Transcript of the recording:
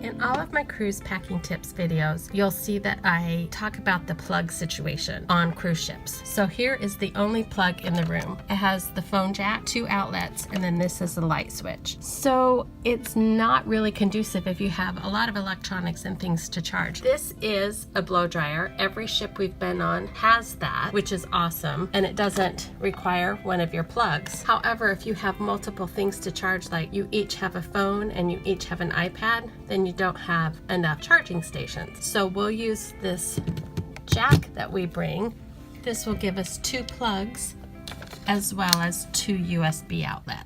In all of my cruise packing tips videos, you'll see that I talk about the plug situation on cruise ships. So here is the only plug in the room. It has the phone jack, 2 outlets, and then this is the light switch. So it's not really conducive if you have a lot of electronics and things to charge. This is a blow dryer. Every ship we've been on has that, which is awesome, and it doesn't require one of your plugs. However, if you have multiple things to charge, like you each have a phone and you each have an iPad, then you don't have enough charging stations. So we'll use this jack that we bring. This will give us 2 plugs as well as 2 USB outlets.